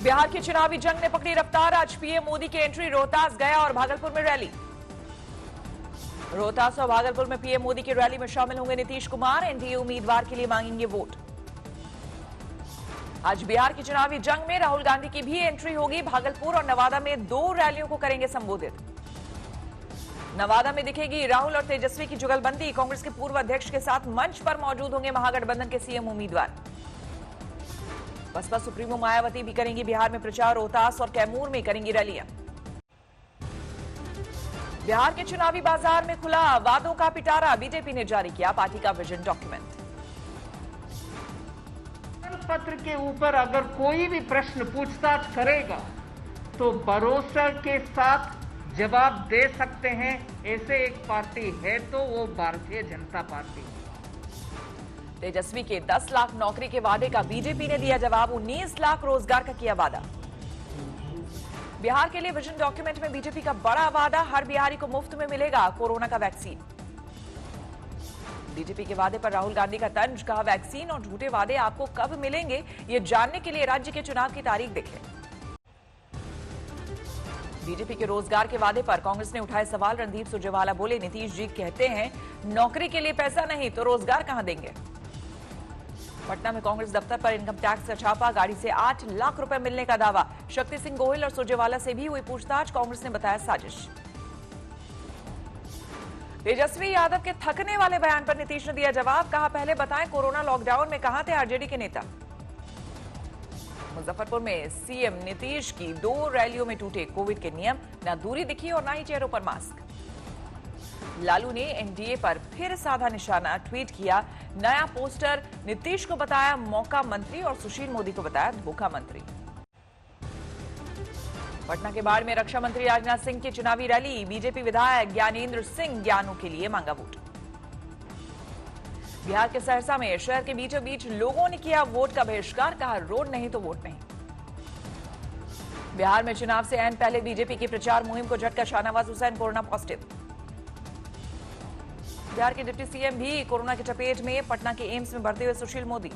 बिहार की चुनावी जंग ने पकड़ी रफ्तार। आज पीएम मोदी की एंट्री रोहतास, गया और भागलपुर में रैली। रोहतास और भागलपुर में पीएम मोदी की रैली में शामिल होंगे नीतीश कुमार। एनडीए उम्मीदवार के लिए मांगेंगे वोट। आज बिहार की चुनावी जंग में राहुल गांधी की भी एंट्री होगी। भागलपुर और नवादा में 2 रैलियों को करेंगे संबोधित। नवादा में दिखेगी राहुल और तेजस्वी की जुगलबंदी। कांग्रेस के पूर्व अध्यक्ष के साथ मंच पर मौजूद होंगे महागठबंधन के सीएम उम्मीदवार। बसपा सुप्रीमो मायावती भी करेंगी बिहार में प्रचार। रोहतास और कैमूर में करेंगी रैलियां। बिहार के चुनावी बाजार में खुला वादों का पिटारा। बीजेपी ने जारी किया पार्टी का विजन डॉक्यूमेंट। पत्र के ऊपर अगर कोई भी प्रश्न पूछताछ करेगा तो भरोसे के साथ जवाब दे सकते हैं। ऐसे एक पार्टी है तो वो भारतीय जनता पार्टी। तेजस्वी के 10 लाख नौकरी के वादे का बीजेपी ने दिया जवाब। 19 लाख रोजगार का किया वादा। बिहार के लिए विजन डॉक्यूमेंट में बीजेपी का बड़ा वादा। हर बिहारी को मुफ्त में मिलेगा कोरोना का वैक्सीन। बीजेपी के वादे पर राहुल गांधी का तंज। कहा, वैक्सीन और झूठे वादे आपको कब मिलेंगे, ये जानने के लिए राज्य के चुनाव की तारीख देखें। बीजेपी के रोजगार के वादे पर कांग्रेस ने उठाए सवाल। रणदीप सुरजेवाला बोले, नीतीश जी कहते हैं नौकरी के लिए पैसा नहीं तो रोजगार कहां देंगे। पटना में कांग्रेस दफ्तर पर इनकम टैक्स का छापा। गाड़ी से 8 लाख रुपए मिलने का दावा। शक्ति सिंह गोहिल और सुरजेवाला से भी हुई पूछताछ। कांग्रेस ने बताया साजिश। तेजस्वी यादव के थकने वाले बयान पर नीतीश ने दिया जवाब। कहा, पहले बताएं कोरोना लॉकडाउन में कहां थे आरजेडी के नेता। मुजफ्फरपुर में सीएम नीतीश की 2 रैलियों में टूटे कोविड के नियम। न दूरी दिखी और न ही चेहरों पर मास्क। लालू ने एनडीए पर फिर साधा निशाना। ट्वीट किया, नया पोस्टर। नीतीश को बताया मौका मंत्री और सुशील मोदी को बताया धोखा मंत्री। पटना के बाढ़ में रक्षा मंत्री राजनाथ सिंह की चुनावी रैली। बीजेपी विधायक ज्ञानेंद्र सिंह ज्ञानू के लिए मांगा वोट। बिहार के सहरसा में शहर के बीचों बीच लोगों ने किया वोट का बहिष्कार। कहा, रोड नहीं तो वोट नहीं। बिहार में चुनाव से ऐन पहले बीजेपी की प्रचार मुहिम को झटका। Shahnawaz Hussain corona positive. बिहार के डिप्टी सीएम भी कोरोना की चपेट में। पटना के एम्स में भर्ती हुए सुशील मोदी।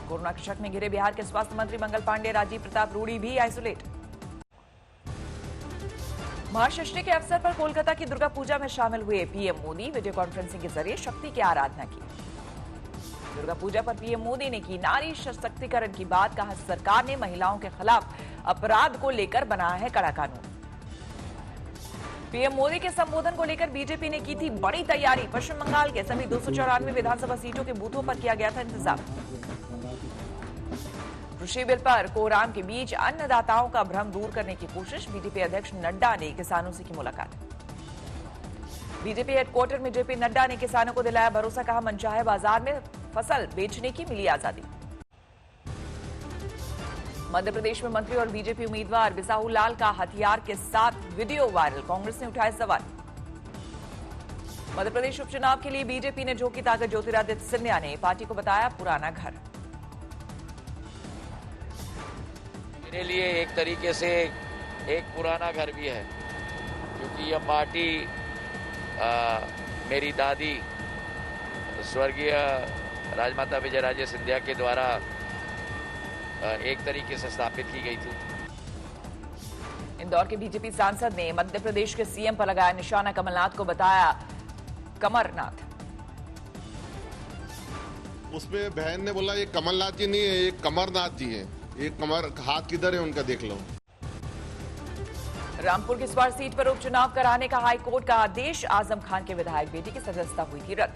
कोरोना के शक में घिरे बिहार के स्वास्थ्य मंत्री मंगल पांडे। राजीव प्रताप रूडी भी आइसोलेट। महाषष्ठी के अवसर पर कोलकाता की दुर्गा पूजा में शामिल हुए पीएम मोदी। वीडियो कॉन्फ्रेंसिंग के जरिए शक्ति की आराधना की। दुर्गा पूजा पर पीएम मोदी ने की नारी सशक्तिकरण की बात। कहा, सरकार ने महिलाओं के खिलाफ अपराध को लेकर बनाया है कड़ा कानून। पीएम मोदी के संबोधन को लेकर बीजेपी ने की थी बड़ी तैयारी। पश्चिम बंगाल के सभी 294 विधानसभा सीटों के बूथों पर किया गया था इंतजाम। कृषि बिल पर कोहराम के बीच अन्नदाताओं का भ्रम दूर करने की कोशिश। बीजेपी अध्यक्ष नड्डा ने किसानों से की मुलाकात। बीजेपी हेडक्वार्टर में जेपी नड्डा ने किसानों को दिलाया भरोसा। कहा, मनचाहे बाजार में फसल बेचने की मिली आजादी। मध्य प्रदेश में मंत्री और बीजेपी उम्मीदवार बिसाहू लाल का हथियार के साथ वीडियो वायरल। कांग्रेस ने उठाए सवाल। मध्य प्रदेश उपचुनाव के लिए बीजेपी ने झोंकी ताकत। ज्योतिरादित्य सिंधिया ने पार्टी को बताया पुराना घर। मेरे लिए एक तरीके से एक पुराना घर भी है, क्योंकि यह पार्टी मेरी दादी स्वर्गीय राजमाता विजयराजे सिंधिया के द्वारा एक तरीके से स्थापित की गई थी। इंदौर के बीजेपी सांसद ने मध्य प्रदेश के सीएम पर लगाया निशाना। कमलनाथ को बताया कमरनाथ। उसमें बहन ने बोला ये कमलनाथ जी नहीं है, ये कमरनाथ जी है। ये कमर हाथ किधर है उनका, देख लो। रामपुर की स्वार सीट पर उपचुनाव कराने का हाईकोर्ट का आदेश। आजम खान के विधायक बेटी की सदस्यता हुई थी रद्द।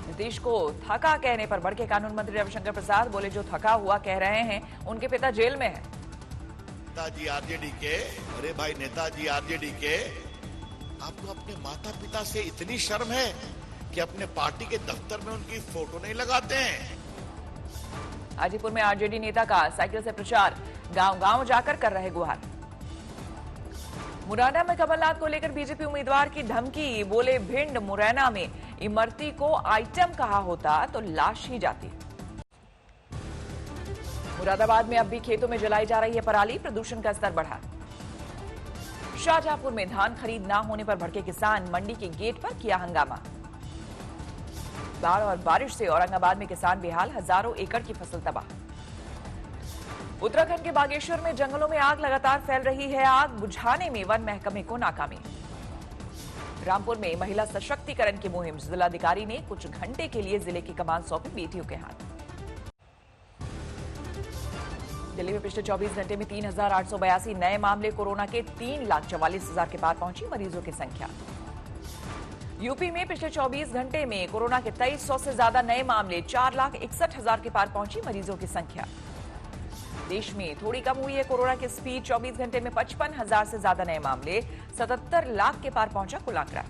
नीतीश को थका कहने पर भड़के कानून मंत्री रविशंकर प्रसाद। बोले, जो थका हुआ कह रहे हैं उनके पिता जेल में हैं। नेताजी आरजेडी के, अरे भाई नेताजी आरजेडी के, आपको अपने माता पिता से इतनी शर्म है कि अपने पार्टी के दफ्तर में उनकी फोटो नहीं लगाते हैं। हाजीपुर में आरजेडी नेता का साइकिल से प्रचार। गांव-गांव जाकर कर रहे गुहार। मुरैना में कमलनाथ को लेकर बीजेपी उम्मीदवार की धमकी। बोले, भिंड मुरैना में इमरती को आइटम कहा होता तो लाश ही जाती। मुरादाबाद में अब भी खेतों में जलाई जा रही है पराली। प्रदूषण का स्तर बढ़ा। शाहजहांपुर में धान खरीद न होने पर भड़के किसान। मंडी के गेट पर किया हंगामा। बाढ़ और बारिश से औरंगाबाद में किसान बेहाल। हजारों एकड़ की फसल तबाह। उत्तराखंड के बागेश्वर में जंगलों में आग लगातार फैल रही है। आग बुझाने में वन महकमे को नाकामी। रामपुर में महिला सशक्तिकरण की मुहिम, जिलाधिकारी ने कुछ घंटे के लिए जिले की कमान सौंपी बेटियों के हाथ। दिल्ली में पिछले 24 घंटे में 3,882 नए मामले, कोरोना के 3,44,000 के पार पहुंची मरीजों की संख्या। यूपी में पिछले 24 घंटे में कोरोना के 2300 से ज्यादा नए मामले, 4,61,000 के पार पहुंची मरीजों की संख्या। देश में थोड़ी कम हुई है कोरोना की स्पीड, 24 घंटे में 55,000 से ज्यादा नए मामले, 77 लाख के पार पहुंचा कुल आंकड़ा।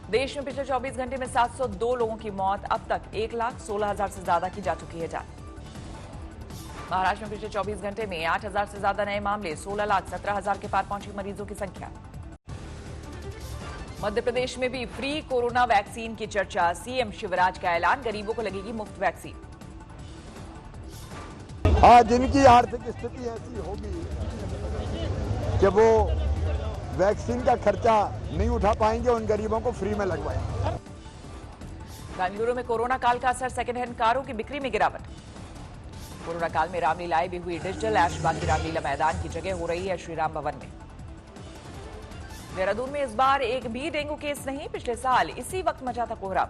देश में पिछले 24 घंटे में 702 लोगों की मौत, अब तक 1,16,000 से ज्यादा की जा चुकी है जान। महाराष्ट्र में पिछले 24 घंटे में 8,000 से ज्यादा नए मामले, 16,17,000 के पार पहुंची मरीजों की संख्या। मध्य प्रदेश में भी फ्री कोरोना वैक्सीन की चर्चा, सीएम शिवराज का ऐलान, गरीबों को लगेगी मुफ्त वैक्सीन। हाँ, जिनकी आर्थिक स्थिति ऐसी होगी कि वो वैक्सीन का खर्चा नहीं उठा पाएंगे, उन गरीबों को फ्री में लगवाएंगे। बेंगलुरु में कोरोना काल का असर, सेकेंड हैंड कारों की बिक्री में गिरावट। कोरोना काल में रामलीलाएं भी हुई डिजिटल, ऐशबागी रामलीला मैदान की जगह हो रही है श्रीराम भवन में। देहरादून में इस बार एक भी डेंगू केस नहीं, पिछले साल इसी वक्त मचा था कोहराम।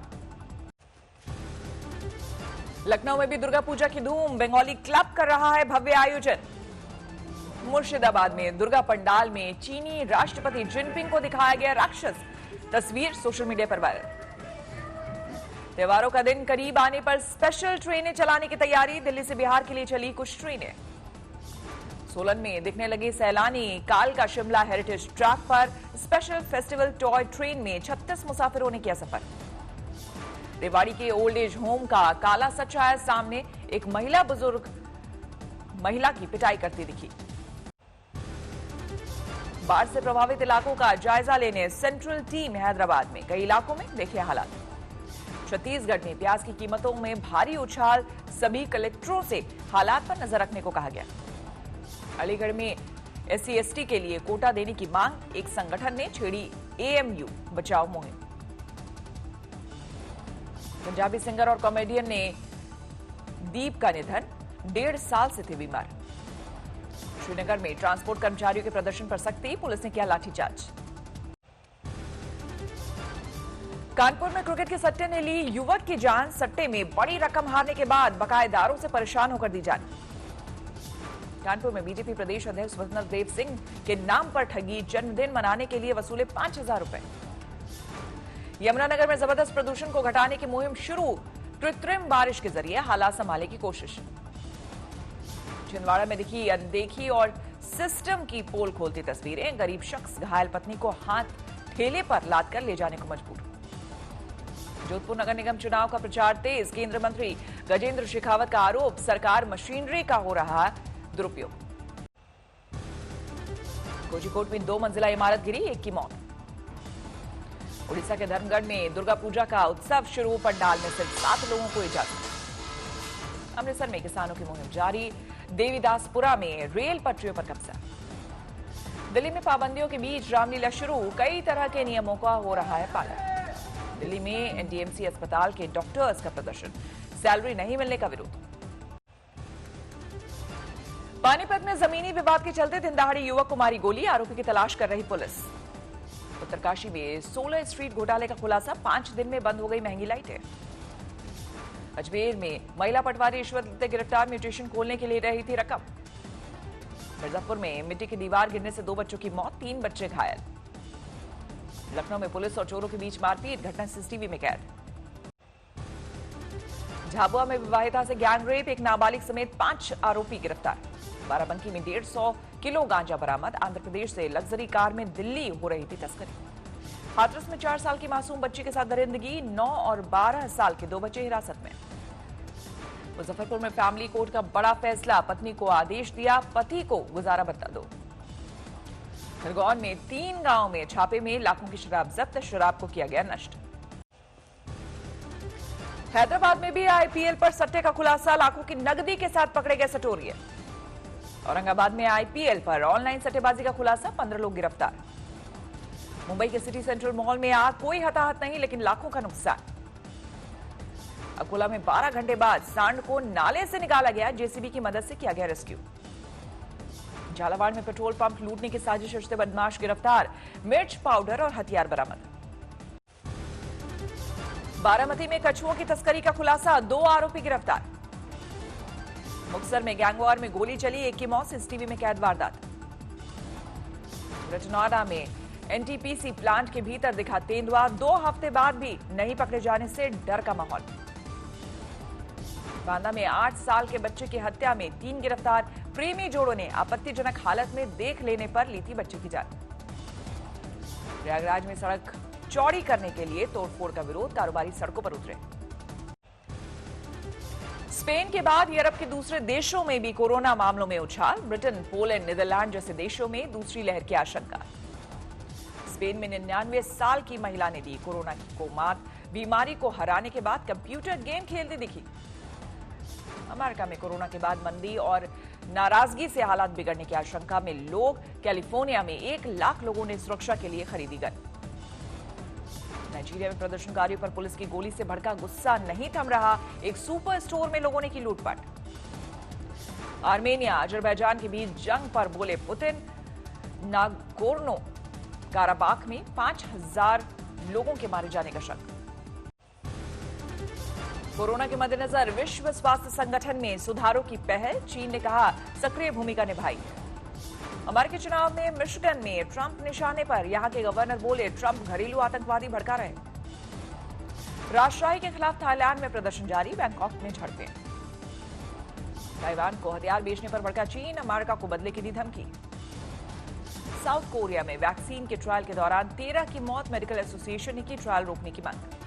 लखनऊ में भी दुर्गा पूजा की धूम, बंगाली क्लब कर रहा है भव्य आयोजन। मुर्शिदाबाद में दुर्गा पंडाल में चीनी राष्ट्रपति जिनपिंग को दिखाया गया राक्षस, तस्वीर सोशल मीडिया पर वायरल। त्योहारों का दिन करीब आने पर स्पेशल ट्रेनें चलाने की तैयारी, दिल्ली से बिहार के लिए चली कुछ ट्रेनें। सोलन में दिखने लगे सैलानी, कालका शिमला हेरिटेज ट्रैक पर स्पेशल फेस्टिवल टॉय ट्रेन में 36 मुसाफिरों ने किया सफर। रेवाड़ी के ओल्ड एज होम का काला सच आया सामने, एक बुजुर्ग महिला की पिटाई करती दिखी। बाढ़ से प्रभावित इलाकों का जायजा लेने सेंट्रल टीम हैदराबाद में, कई इलाकों में देखिए हालात। छत्तीसगढ़ में प्याज की कीमतों में भारी उछाल, सभी कलेक्टरों से हालात पर नजर रखने को कहा गया। अलीगढ़ में SC/ST के लिए कोटा देने की मांग, एक संगठन ने छेड़ी AMU बचाओ मुहिम। पंजाबी सिंगर और कॉमेडियन ने दीप का निधन, 1.5 साल से थे बीमार। श्रीनगर में ट्रांसपोर्ट कर्मचारियों के प्रदर्शन पर सख्ती, पुलिस ने किया लाठीचार्ज। कानपुर में क्रिकेट के सट्टे ने ली युवक की जान, सट्टे में बड़ी रकम हारने के बाद बकायेदारों से परेशान होकर दी जान। कानपुर में बीजेपी प्रदेश अध्यक्ष स्वतंत्र देव सिंह के नाम पर ठगी, जन्मदिन मनाने के लिए वसूले 5,000 रुपए। यमुनानगर में जबरदस्त प्रदूषण को घटाने की मुहिम शुरू, कृत्रिम बारिश के जरिए हालात संभालने की कोशिश। छिंदवाड़ा में दिखी अनदेखी और सिस्टम की पोल खोलती तस्वीरें, गरीब शख्स घायल पत्नी को हाथ ठेले पर लाद कर ले जाने को मजबूर। जोधपुर नगर निगम चुनाव का प्रचार तेज, केंद्रीय मंत्री गजेंद्र शेखावत का आरोप, सरकार मशीनरी का हो रहा दुरुपयोग। कोझिकोड में 2 मंजिला इमारत गिरी, एक की मौत। उड़ीसा के धर्मगढ़ में दुर्गा पूजा का उत्सव शुरू, पंडाल में सिर्फ 7 लोगों को इजाजत। अमृतसर में किसानों की मुहिम जारी, देवीदासपुरा में रेल पटरियों पर कब्जा। दिल्ली में पाबंदियों के बीच रामलीला शुरू, कई तरह के नियमों का हो रहा है पालन। दिल्ली में NDMC अस्पताल के डॉक्टर्स का प्रदर्शन, सैलरी नहीं मिलने का विरोध। पानीपत में जमीनी विवाद के चलते दिनदहाड़े युवक को मारी गोली, आरोपी की तलाश कर रही पुलिस। उत्तरकाशी में 16 स्ट्रीट घोटाले का खुलासा, 5 दिन में बंद हो गई महंगी लाइटें। अजमेर में महिला पटवारी रिश्वत लेते गिरफ्तार, म्यूटेशन खोलने के लिए रही थी रकम। मिर्जापुर में मिट्टी की दीवार गिरने से 2 बच्चों की मौत, 3 बच्चे घायल। लखनऊ में पुलिस और चोरों के बीच मारपीट, घटना CCTV में कैद। झाबुआ में विवाहिता से गैंग रेप, एक नाबालिग समेत 5 आरोपी गिरफ्तार। बाराबंकी में 150 किलो गांजा बरामद, आंध्र प्रदेश से लग्जरी कार में दिल्ली हो रही थी तस्करी। हाथरस में 4 साल की मासूम बच्ची के साथ दरिंदगी, 9 और 12 साल के 2 बच्चे हिरासत में। मुजफ्फरपुर में फैमिली कोर्ट का बड़ा फैसला, पत्नी को आदेश दिया, पति को गुजारा भत्ता दो। खरगोन में 3 गांव में छापे में लाखों की शराब जब्त, शराब को किया गया नष्ट। हैदराबाद में भी IPL पर सट्टे का खुलासा, लाखों की नकदी के साथ पकड़े गए सटोरिये। औरंगाबाद में IPL पर ऑनलाइन सट्टेबाजी का खुलासा, 15 लोग गिरफ्तार। मुंबई के सिटी सेंट्रल मॉल में आग, कोई हताहत नहीं लेकिन लाखों का नुकसान। अकोला में 12 घंटे बाद सांड को नाले से निकाला गया, जेसीबी की मदद से किया गया रेस्क्यू। झालावाड़ में पेट्रोल पंप लूटने की साजिश रचते बदमाश गिरफ्तार, मिर्च पाउडर और हथियार बरामद। बारामती में कछुओं की तस्करी का खुलासा, 2 आरोपी गिरफ्तार। मुक्तसर में गैंगवॉर में गोली चली, 1 की मौत, सीसीटीवी में कैद वारदात। रजनौदा में एनटीपीसी प्लांट के भीतर दिखा तेंदुआ, 2 हफ्ते बाद भी नहीं पकड़े जाने से डर का माहौल। बांदा में 8 साल के बच्चे की हत्या में 3 गिरफ्तार, प्रेमी जोड़ों ने आपत्तिजनक हालत में देख लेने पर ली थी बच्चे की जान। प्रयागराज में सड़क चौड़ी करने के लिए तोड़फोड़ का विरोध, कारोबारी सड़कों पर उतरे। स्पेन के बाद यूरोप के दूसरे देशों में भी कोरोना मामलों में उछाल, ब्रिटेन, पोलैंड, नीदरलैंड जैसे देशों में दूसरी लहर की आशंका। स्पेन में 99 साल की महिला ने दी कोरोना को मात, बीमारी को हराने के बाद कंप्यूटर गेम खेलती दिखी। अमेरिका में कोरोना के बाद मंदी और नाराजगी से हालात बिगड़ने की आशंका में लोग, कैलिफोर्निया में 1 लाख लोगों ने सुरक्षा के लिए खरीदी गन। नाइजीरिया में प्रदर्शनकारियों पर पुलिस की गोली से भड़का गुस्सा नहीं थम रहा, एक सुपर स्टोर में लोगों ने की लूटपाट। आर्मेनिया अजरबैजान के बीच जंग पर बोले पुतिन, नागोर्नो काराबाख में 5000 लोगों के मारे जाने का शक। कोरोना के मद्देनजर विश्व स्वास्थ्य संगठन में सुधारों की पहल, चीन ने कहा सक्रिय भूमिका निभाई। अमेरिकी चुनाव में मिशिगन में ट्रंप निशाने पर, यहां के गवर्नर बोले ट्रंप घरेलू आतंकवादी भड़का रहे। राष्ट्रशाही के खिलाफ थाईलैंड में प्रदर्शन जारी, बैंकॉक में झड़पें। ताइवान को हथियार बेचने पर भड़का चीन, अमेरिका को बदले की दी धमकी। साउथ कोरिया में वैक्सीन के ट्रायल के दौरान 13 की मौत, मेडिकल एसोसिएशन ने की ट्रायल रोकने की मांग।